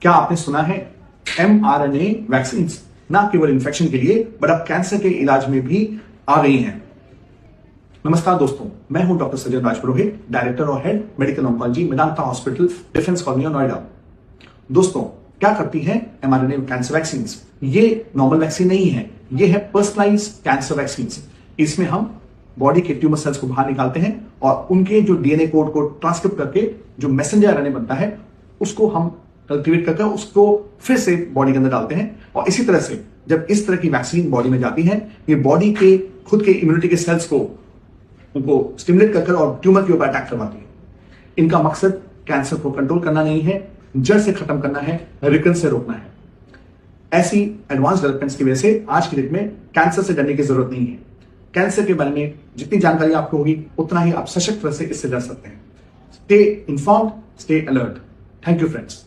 क्या आपने सुना है mRNA वैक्सीन ना केवल इन्फेक्शन के लिए बट अब कैंसर के इलाज में भी आ गई हैं। नमस्कार दोस्तों, मैं हूं डॉक्टर सज्जन राजपुरोहित, डायरेक्टर और head medical oncology, Medanta hospital, defence colony, Noida. दोस्तों, क्या करती है mRNA कैंसर वैक्सीन? ये नॉर्मल वैक्सीन नहीं है, ये है पर्सनलाइज कैंसर वैक्सीन। इसमें हम बॉडी के ट्यूमर सेल्स को बाहर निकालते हैं और उनके जो डीएनए कोड को ट्रांसक्रिप्ट करके जो मैसेंजर आरएनए बनता है उसको हम कल्टीवेट करके उसको फिर से बॉडी के अंदर डालते हैं। और इसी तरह से जब इस तरह की वैक्सीन बॉडी में जाती है, ये बॉडी के खुद के इम्यूनिटी के सेल्स को उनको स्टिमुलेट कर और ट्यूमर के ऊपर अटैक करवाती है। इनका मकसद कैंसर को कंट्रोल करना नहीं है, जड़ से खत्म करना है, रिकरेंस से रोकना है। ऐसी एडवांस डेवलपमेंट्स की वजह से आज की डेट में कैंसर से डरने की जरूरत नहीं है। कैंसर के बारे में जितनी जानकारी आपको होगी उतना ही आप सशक्त तरह से इससे डर सकते हैं। Stay informed, stay alert. Thank you friends.